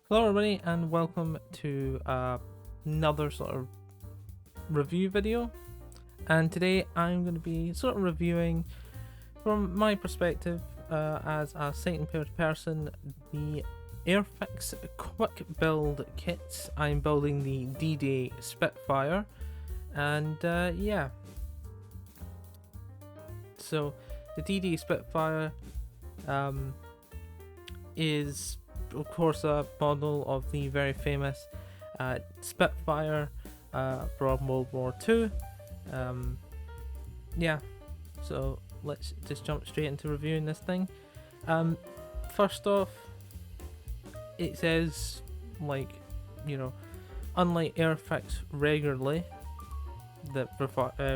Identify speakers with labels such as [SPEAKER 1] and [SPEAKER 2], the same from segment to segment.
[SPEAKER 1] Hello everybody and welcome to another sort of review video, and today I'm going to be sort of reviewing from my perspective as a sight impaired person the Airfix quick build kits. I'm building the D-Day Spitfire, and yeah, so the D-Day Spitfire is of course a model of the very famous Spitfire from World War II. Yeah, so let's just jump straight into reviewing this thing. First off, it says, like, unlike Airfix regularly that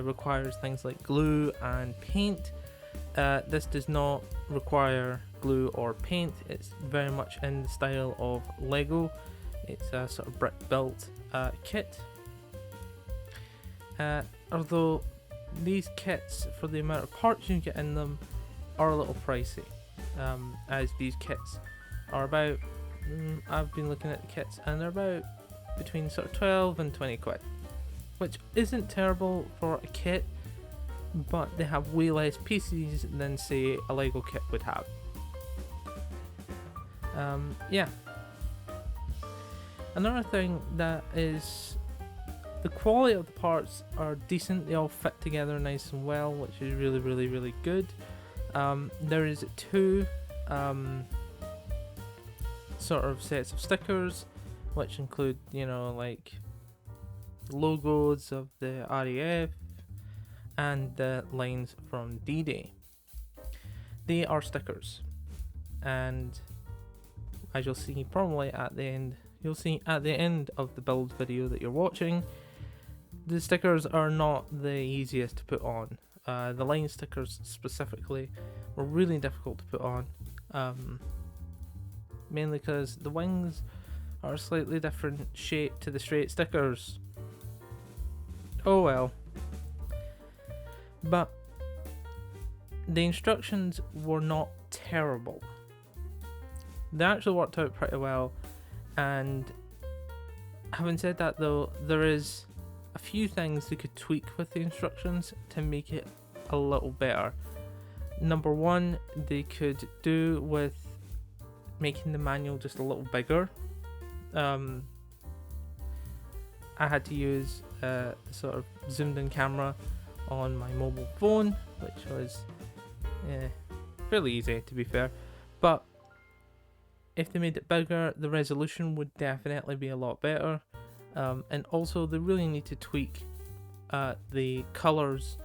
[SPEAKER 1] requires things like glue and paint, this does not require glue or paint. It's very much in the style of Lego. It's a sort of brick built kit. Although these kits, for the amount of parts you get in them, are a little pricey, as these kits are about, I've been looking at the kits and they're about between sort of 12 and 20 quid, which isn't terrible for a kit, but they have way less pieces than say a Lego kit would have. Yeah. Another thing that is, the quality of the parts are decent. They all fit together nice and well, which is really good. There is two sort of sets of stickers, which include, like logos of the RAF and the lines from D-Day. They are stickers, and as you'll see probably at the end, of the build video that you're watching, the stickers are not the easiest to put on. The line stickers specifically were really difficult to put on, mainly because the wings are a slightly different shape to the straight stickers. Oh well. But the instructions were not terrible. They actually worked out pretty well, and having said that though, there is a few things they could tweak with the instructions to make it a little better. Number one, they could do with making the manual just a little bigger. I had to use the sort of zoomed in camera on my mobile phone, which was fairly easy to be fair, but if they made it bigger, the resolution would definitely be a lot better. And also they really need to tweak the colours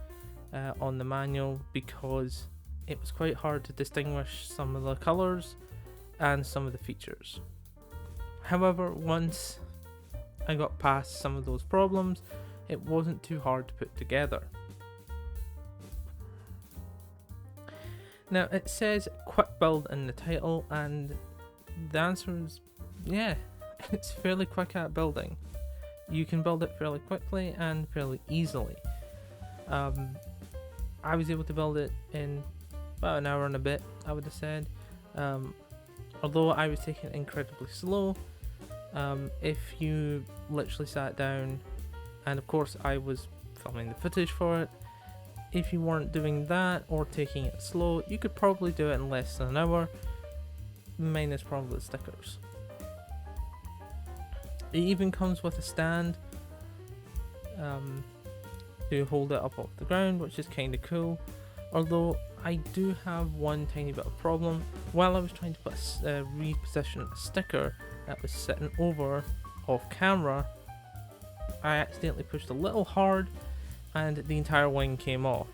[SPEAKER 1] on the manual, because it was quite hard to distinguish some of the colours and some of the features. However, once I got past some of those problems, it wasn't too hard to put together. Now, it says quick build in the title, and the answer is yeah, it's fairly quick at building. You can build it fairly quickly and fairly easily. I was able to build it in about an hour and a bit, I would have said. Although I was taking it incredibly slow. If you literally sat down, and of course I was filming the footage for it, if you weren't doing that or taking it slow, you could probably do it in less than an hour, minus probably the stickers. It even comes with a stand to hold it up off the ground, which is kind of cool. Although I do have one tiny bit of problem. While I was trying to reposition a sticker that was sitting over off camera, I accidentally pushed a little hard and the entire wing came off.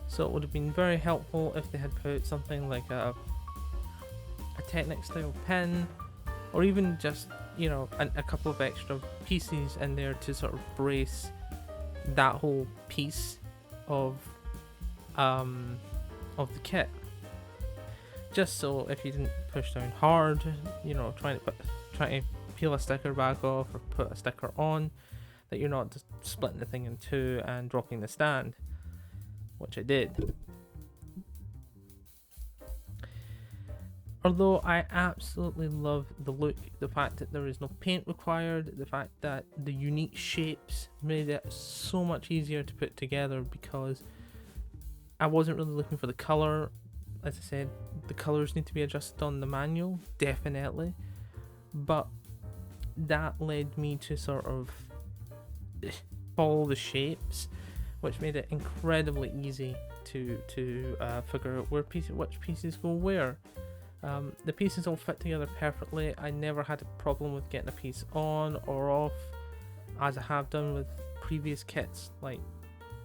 [SPEAKER 1] So it would have been very helpful if they had put something like a Technic style pin, or even just a couple of extra pieces in there to sort of brace that whole piece of the kit, just so if you didn't push down hard, trying to peel a sticker back off or put a sticker on, that you're not just splitting the thing in two and dropping the stand, which I did. Although I absolutely love the look, the fact that there is no paint required, the fact that the unique shapes made it so much easier to put together, because I wasn't really looking for the colour. As I said, the colours need to be adjusted on the manual, definitely, but that led me to sort of follow the shapes, which made it incredibly easy to figure out which pieces go where. The pieces all fit together perfectly. I never had a problem with getting a piece on or off, as I have done with previous kits, like,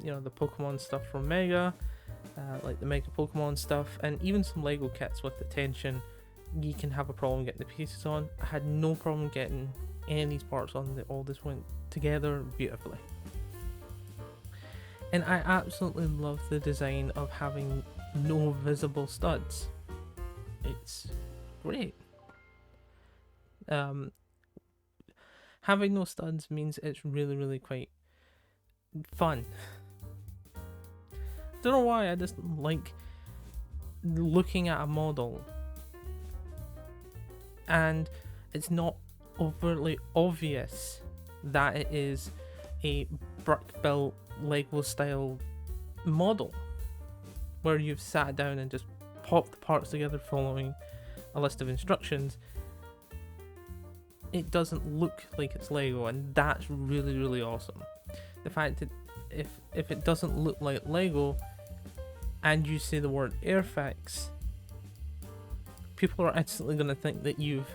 [SPEAKER 1] you know, the Pokemon stuff from Mega, like the Mega Pokemon stuff, and even some Lego kits with the tension. You can have a problem getting the pieces on. I had no problem getting any of these parts on. All this went together beautifully. And I absolutely love the design of having no visible studs. It's great. Having no studs means it's really quite fun. Don't know why, I just like looking at a model and it's not overtly obvious that it is a brick built Lego style model where you've sat down and just popped the parts together following a list of instructions. It doesn't look like it's Lego, and that's really awesome. The fact that if it doesn't look like Lego and you say the word Airfix, people are instantly going to think that you've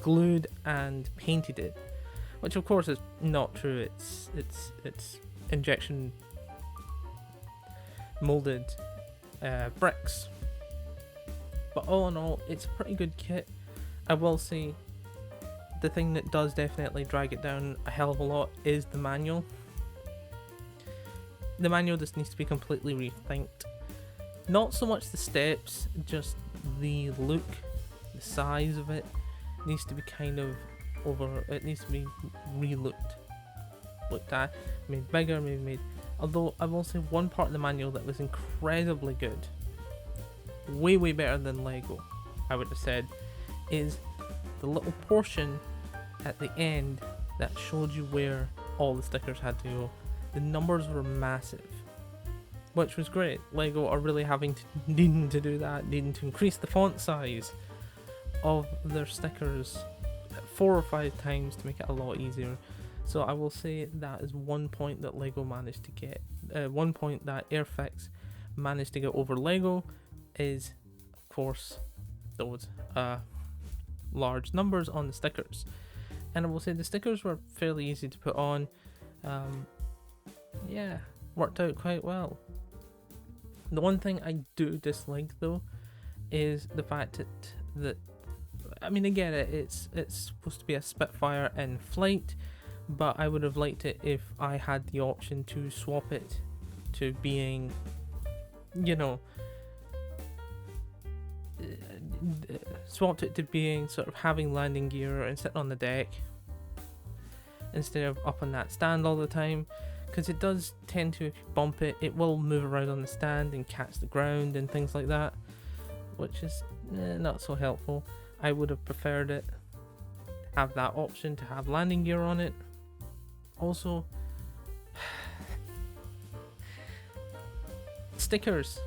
[SPEAKER 1] glued and painted it, which of course is not true. It's injection molded bricks. But all in all, it's a pretty good kit. I will say the thing that does definitely drag it down a hell of a lot is the manual. The manual just needs to be completely rethinked. Not so much the steps, just the look, the size of it needs to be it needs to be looked at, made bigger, maybe made. Although I will say one part of the manual that was incredibly good, way better than Lego, I would have said, is the little portion at the end that showed you where all the stickers had to go. The numbers were massive, which was great. Lego are really needing to do that, needing to increase the font size of their stickers 4 or 5 times to make it a lot easier. So I will say that is one point that Lego managed to get. One point that Airfix managed to get over Lego is, of course, those large numbers on the stickers. And I will say the stickers were fairly easy to put on. Yeah, worked out quite well. The one thing I do dislike though is the fact that I mean, I get it, it's supposed to be a Spitfire in flight, but I would have liked it if I had the option to swap it to being, you know, swapped it to being sort of having landing gear and sitting on the deck instead of up on that stand all the time, because it does tend to, if you bump it, it will move around on the stand and catch the ground and things like that, which is not so helpful. I would have preferred it have that option to have landing gear on it. Also, stickers,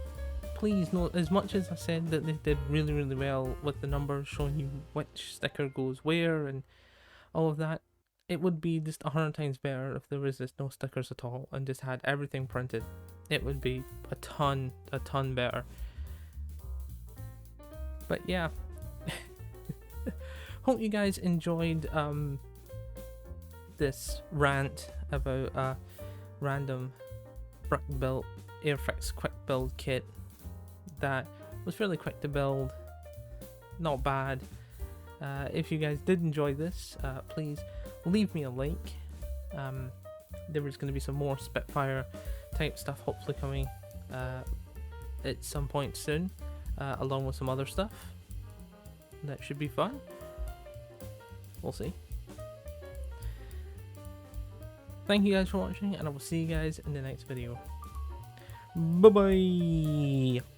[SPEAKER 1] please note, as much as I said that they did really well with the numbers showing you which sticker goes where and all of that, it would be just 100 times better if there was just no stickers at all and just had everything printed. It would be a ton better. But yeah, hope you guys enjoyed this rant about a random brick built Airfix quick build kit that was fairly quick to build, not bad. If you guys did enjoy this, please leave me a like. There was going to be some more Spitfire type stuff hopefully coming at some point soon, along with some other stuff that should be fun. We'll see. Thank you guys for watching, and I will see you guys in the next video. Bye bye.